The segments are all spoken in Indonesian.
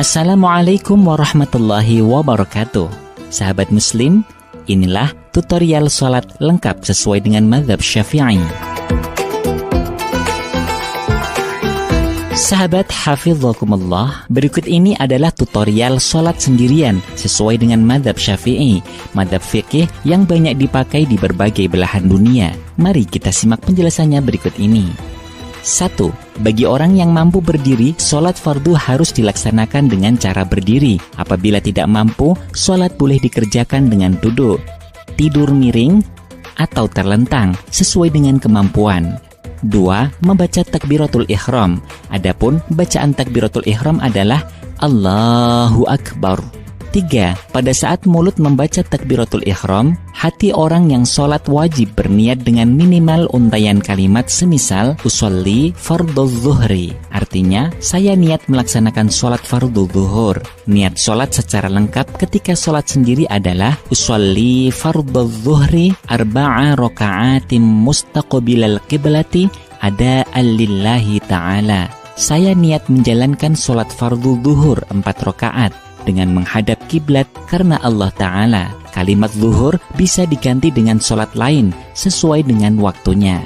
Assalamualaikum warahmatullahi wabarakatuh. Sahabat muslim, inilah tutorial sholat lengkap sesuai dengan mazhab Syafi'i. Sahabat hafizakumullah, berikut ini adalah tutorial sholat sendirian sesuai dengan mazhab Syafi'i, mazhab fikih yang banyak dipakai di berbagai belahan dunia. Mari kita simak penjelasannya berikut ini. 1. Bagi orang yang mampu berdiri, sholat fardu harus dilaksanakan dengan cara berdiri. Apabila tidak mampu, sholat boleh dikerjakan dengan duduk, tidur miring, atau terlentang sesuai dengan kemampuan. 2. Membaca takbiratul ihram. Adapun bacaan takbiratul ihram adalah Allahu Akbar. 3. Pada saat mulut membaca takbiratul ihram, hati orang yang sholat wajib berniat dengan minimal untaian kalimat semisal usolli fardhu zuhri. Artinya, saya niat melaksanakan sholat fardhu zuhur. Niat sholat secara lengkap ketika sholat sendiri adalah usolli fardhu zuhri arba'a raka'atim mustaqbilal qiblati ada'an lillahi ta'ala. Saya niat menjalankan sholat fardhu zuhur 4 rakaat dengan menghadap kiblat karena Allah Ta'ala. Kalimat zuhur bisa diganti dengan sholat lain sesuai dengan waktunya.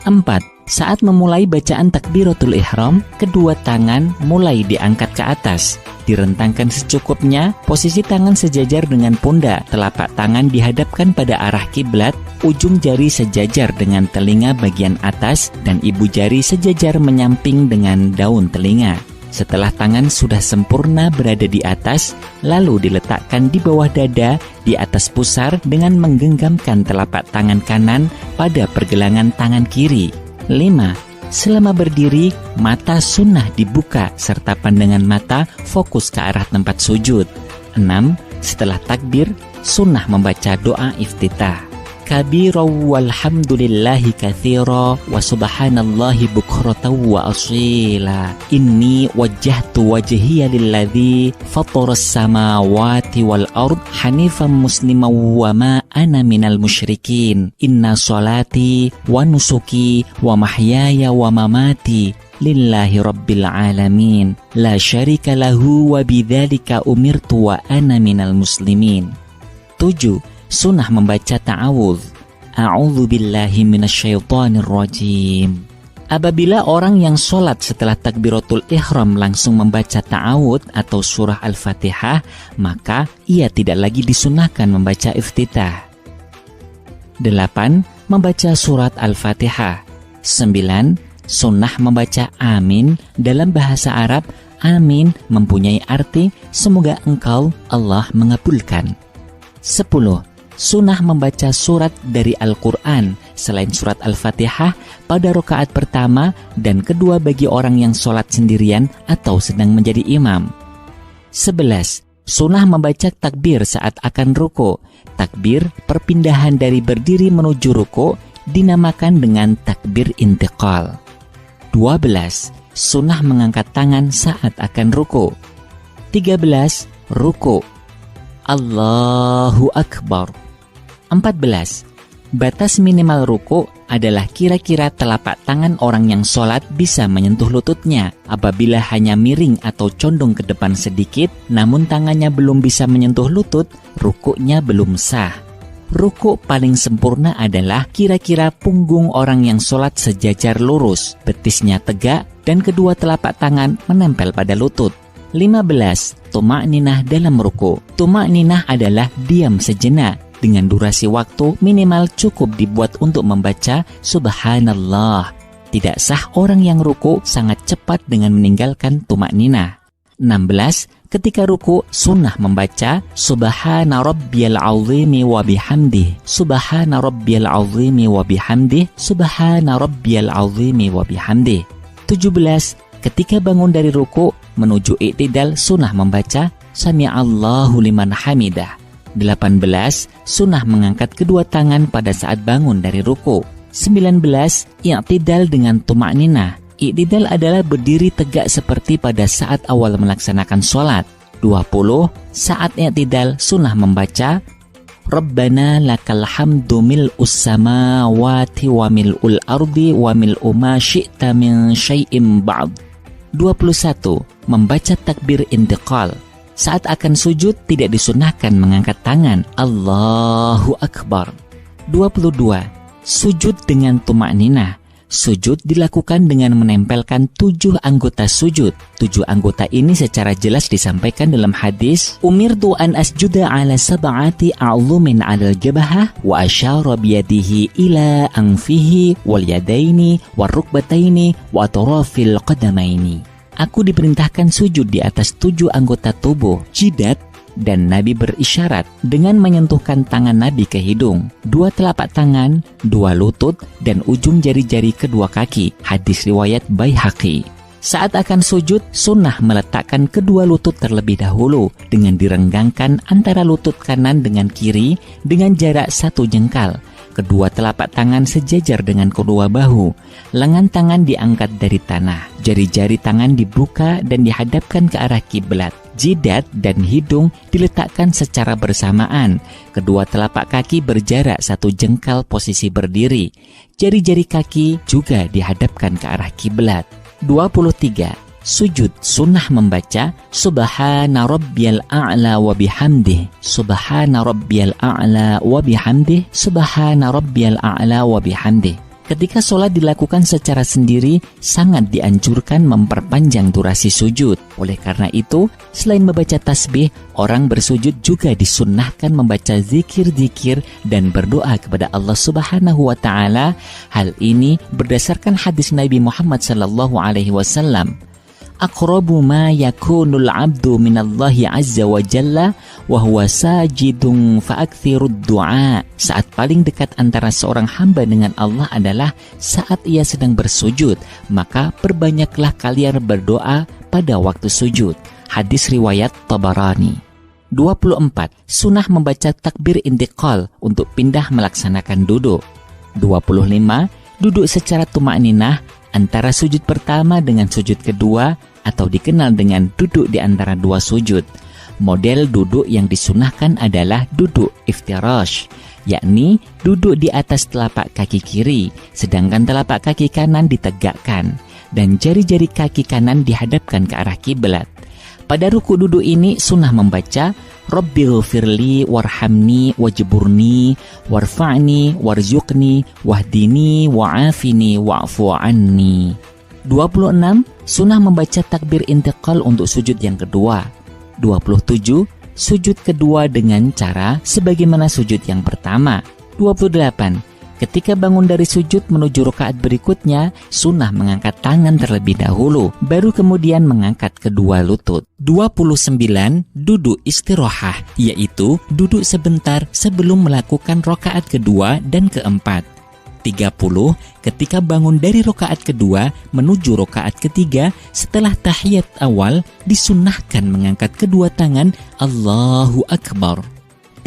4. Saat memulai bacaan takbiratul ihram, kedua tangan mulai diangkat ke atas, direntangkan secukupnya, posisi tangan sejajar dengan pundak, telapak tangan dihadapkan pada arah kiblat, ujung jari sejajar dengan telinga bagian atas, dan ibu jari sejajar menyamping dengan daun telinga. Setelah tangan sudah sempurna berada di atas, lalu diletakkan di bawah dada di atas pusar dengan menggenggamkan telapak tangan kanan pada pergelangan tangan kiri. 5. Selama berdiri, mata sunnah dibuka serta pandangan mata fokus ke arah tempat sujud. 6. Setelah takbir, sunnah membaca doa iftitah. Kabira walhamdulillahi katsira wa subhanallahi bukratan wa asila. Inni wajjahtu wajhiya lilladzi fataras samawati wal ard hanifan musliman wa ma ana minal musyrikin. Inna sholati wa nusuki wa mahyaya wa mamati lillahi rabbil alamin. La syarika lahu wa bidzalika umirtu wa ana minal muslimin. 7. Sunnah membaca ta'awudz. A'udzu billahi minasyaitonir rajim. Apabila orang yang sholat setelah takbiratul ihram langsung membaca ta'awudz atau surah Al-Fatihah, maka ia tidak lagi disunnahkan membaca iftitah. 8. Membaca surat Al-Fatihah. 9. Sunnah membaca amin. Dalam bahasa Arab, amin mempunyai arti semoga engkau Allah mengabulkan. 10. Sunnah membaca surat dari Al-Quran selain surat Al-Fatihah pada rakaat pertama dan kedua bagi orang yang sholat sendirian atau sedang menjadi imam. 11. Sunnah membaca takbir saat akan ruku. Takbir perpindahan dari berdiri menuju ruku dinamakan dengan takbir intiqal. 12. Sunnah mengangkat tangan saat akan ruku. 13. Ruku. Allahu Akbar. 14. Batas minimal ruku adalah kira-kira telapak tangan orang yang sholat bisa menyentuh lututnya. Apabila hanya miring atau condong ke depan sedikit, namun tangannya belum bisa menyentuh lutut, rukuknya belum sah. Ruku paling sempurna adalah kira-kira punggung orang yang sholat sejajar lurus, betisnya tegak, dan kedua telapak tangan menempel pada lutut. 15. Tuma'ninah dalam ruku. Tuma'ninah adalah diam sejenak. Dengan durasi waktu minimal cukup dibuat untuk membaca Subhanallah. Tidak sah orang yang ruku sangat cepat dengan meninggalkan tuma'ninah. 16. Ketika ruku, sunnah membaca Subhana rabbiyal azimi wa bihamdih. Subhana rabbiyal azimi wa bihamdih. Subhana rabbiyal azimi wa bihamdih. 17. Ketika bangun dari ruku menuju i'tidal, sunnah membaca Sami'allahu liman hamidah. 18. Sunnah mengangkat kedua tangan pada saat bangun dari ruku. 19. I'tidal dengan tuma'ninah. I'tidal adalah berdiri tegak seperti pada saat awal melaksanakan sholat. 20. Saat i'tidal, sunnah membaca Rabbana lakal hamdu mil'us samawati wa mil'ul ardi wa mil'u ma syi'ta min syai'im ba'd. 21. membaca takbir intiqal. Saat akan sujud tidak disunahkan mengangkat tangan. Allahu Akbar. 22. Sujud dengan tuma'ninah. Sujud dilakukan dengan menempelkan 7 anggota sujud. 7 anggota ini secara jelas disampaikan dalam hadis, Umirtu an asjuda ala sab'ati a'lumin alal jabahah wa asyara biyadihi ila anfihi wal yadaini wal rukbataini wa atrafil qadamaini. Aku diperintahkan sujud di atas 7 anggota tubuh, jidat, dan Nabi berisyarat dengan menyentuhkan tangan Nabi ke hidung, 2 telapak tangan, 2 lutut, dan ujung jari-jari kedua kaki. Hadis riwayat Baihaqi. Saat akan sujud, sunnah meletakkan kedua lutut terlebih dahulu dengan direnggangkan antara lutut kanan dengan kiri dengan jarak 1 jengkal. Kedua telapak tangan sejajar dengan kedua bahu. Lengan tangan diangkat dari tanah. Jari-jari tangan dibuka dan dihadapkan ke arah kiblat. Jidat dan hidung diletakkan secara bersamaan. Kedua telapak kaki berjarak 1 jengkal posisi berdiri. Jari-jari kaki juga dihadapkan ke arah kiblat. 23. Sujud sunnah membaca Subhana rabbiyal a'la wa bihamdih. Subhana rabbiyal a'la wa bihamdih. Subhana rabbiyal a'la wa bihamdih. Ketika sholat dilakukan secara sendiri, sangat dianjurkan memperpanjang durasi sujud. Oleh karena itu, selain membaca tasbih, orang bersujud juga disunnahkan membaca zikir-zikir dan berdoa kepada Allah Subhanahu wa Ta'ala. Hal ini berdasarkan hadis Nabi Muhammad SAW. Aqrabu ma yakunul abdu minallahi azza wa jalla wa huwa sajidun fa'akthirud du'a. Saat paling dekat antara seorang hamba dengan Allah adalah saat ia sedang bersujud, maka perbanyaklah kalian berdoa pada waktu sujud. Hadis riwayat Tabarani. 24. Sunnah membaca takbir intiqal untuk pindah melaksanakan duduk. 25. Duduk secara tuma'ninah antara sujud pertama dengan sujud kedua, atau dikenal dengan duduk di antara 2 sujud. Model duduk yang disunahkan adalah duduk iftirash, yakni duduk di atas telapak kaki kiri, sedangkan telapak kaki kanan ditegakkan, dan jari-jari kaki kanan dihadapkan ke arah kiblat. Pada ruku duduk ini sunnah membaca Rabbighfirli warhamni wajburni warfa'ni warzuqni wahdini wa'afini wa'fu anni. 26. Sunnah membaca takbir intiqal untuk sujud yang kedua. 27. Sujud kedua dengan cara sebagaimana sujud yang pertama. 28. Ketika bangun dari sujud menuju rakaat berikutnya, sunnah mengangkat tangan terlebih dahulu, baru kemudian mengangkat kedua lutut. 29. Duduk istirahah, yaitu duduk sebentar sebelum melakukan rakaat kedua dan keempat. 30. Ketika bangun dari rakaat kedua menuju rakaat ketiga, setelah tahiyat awal disunnahkan mengangkat kedua tangan Allahu Akbar.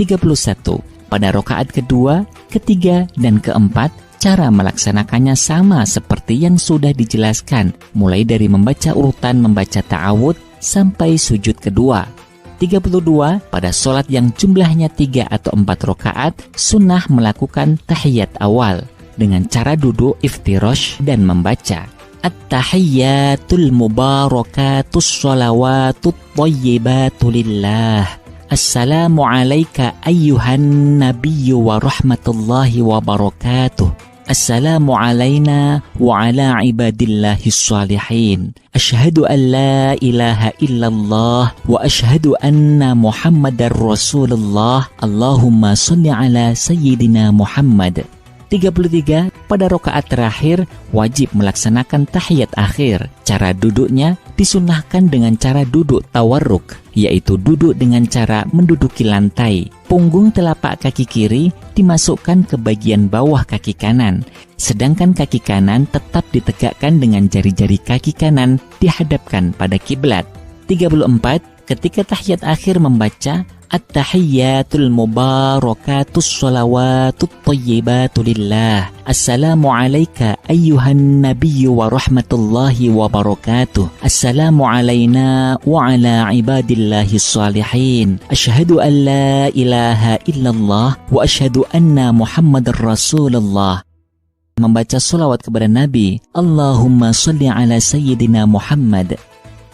31. Pada rakaat kedua, ketiga, dan keempat, cara melaksanakannya sama seperti yang sudah dijelaskan, mulai dari membaca urutan membaca ta'awud sampai sujud kedua. 32. Pada sholat yang jumlahnya 3 atau 4 rakaat, sunnah melakukan tahiyat awal dengan cara duduk iftirash dan membaca At-tahiyyatul mubarakatus sholawatut thayyibatu lillah. Assalamu alayka ayyuhan nabiyyu wa rahmatullahi wa barakatuh. Assalamu alayna wa ala ibadillahis salihin. Ashhadu an la ilaha illallah wa ashhadu anna Muhammadar Rasulullah. Allahumma shalli ala sayyidina Muhammad. 33. Pada rakaat terakhir wajib melaksanakan tahiyat akhir. Cara duduknya disunnahkan dengan cara duduk tawarruk, yaitu duduk dengan cara menduduki lantai. Punggung telapak kaki kiri dimasukkan ke bagian bawah kaki kanan, sedangkan kaki kanan tetap ditegakkan dengan jari-jari kaki kanan dihadapkan pada kiblat. 34. Ketika tahiyat akhir membaca At-tahiyyatul mubarakatus sholawatut thayyibatu lillah. Assalamu alayka ayyuhan nabiyyu wa rahmatullahi wa barakatuh. Assalamu alayna wa ala ibadillahis salihin. Ashhadu an la ilaha illallah wa ashhadu anna Muhammadar Rasulullah. Membaca sholawat kepada Nabi. Allahumma shalli ala sayyidina Muhammad.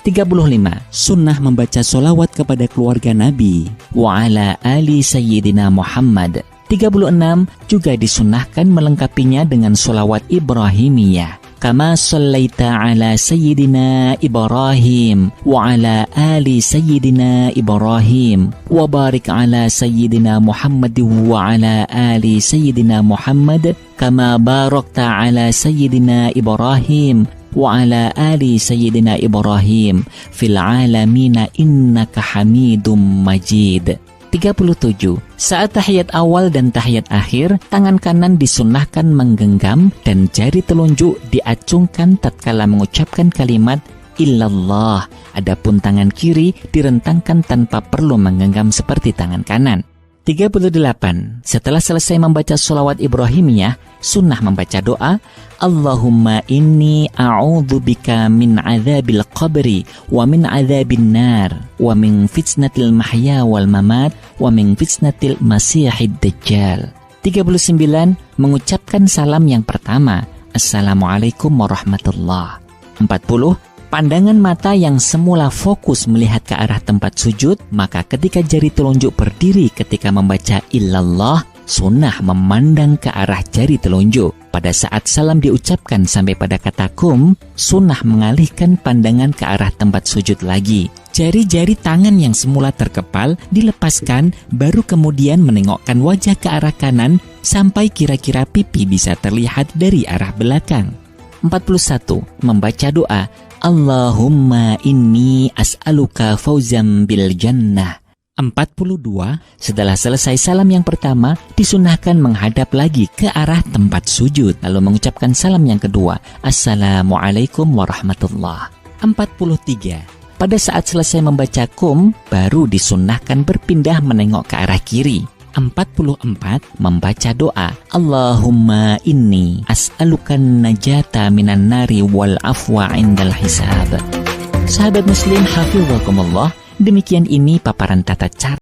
35. Sunnah membaca solawat kepada keluarga Nabi wa ala ali Sayyidina Muhammad. 36. Juga disunnahkan melengkapinya dengan solawat Ibrahimiyah. Kama sallaita ala Sayyidina Ibrahim wa ala ali Sayyidina Ibrahim wa barik ala Sayyidina Muhammad wa ala ali Sayyidina Muhammad kama barakta ala Sayyidina Ibrahim wa ala ali Sayyidina Ibrahim fil alamina innaka Hamidum Majid. 37. Saat tahiyat awal dan tahiyat akhir, tangan kanan disunnahkan menggenggam dan jari telunjuk diacungkan tatkala mengucapkan kalimat illallah. Adapun tangan kiri direntangkan tanpa perlu menggenggam seperti tangan kanan. 38. Setelah selesai membaca sholawat Ibrahimiyah, sunnah membaca doa Allahumma inni a'udzubika min adzabil qabri wa min adzabin nar wa min fitnatil mahya wal mamat wa min fitnatil masihid dajjal. 39. Mengucapkan salam yang pertama, Assalamualaikum warahmatullah. 40. Pandangan mata yang semula fokus melihat ke arah tempat sujud, maka ketika jari telunjuk berdiri ketika membaca illallah, sunnah memandang ke arah jari telunjuk. Pada saat salam diucapkan sampai pada kata kum, sunnah mengalihkan pandangan ke arah tempat sujud lagi. Jari-jari tangan yang semula terkepal dilepaskan, baru kemudian menengokkan wajah ke arah kanan sampai kira-kira pipi bisa terlihat dari arah belakang. 41. Membaca doa Allahumma inni as'aluka fauzan bil jannah. 42. Setelah selesai salam yang pertama, disunahkan menghadap lagi ke arah tempat sujud, lalu mengucapkan salam yang kedua, Assalamualaikum warahmatullah. 43. Pada saat selesai membaca kum, baru disunahkan berpindah menengok ke arah kiri. 44. Membaca doa Allahumma inni as'alukan najata minan nari wal afwa indal hisab. Sahabat muslim hafizakumullah, demikian ini paparan tata cara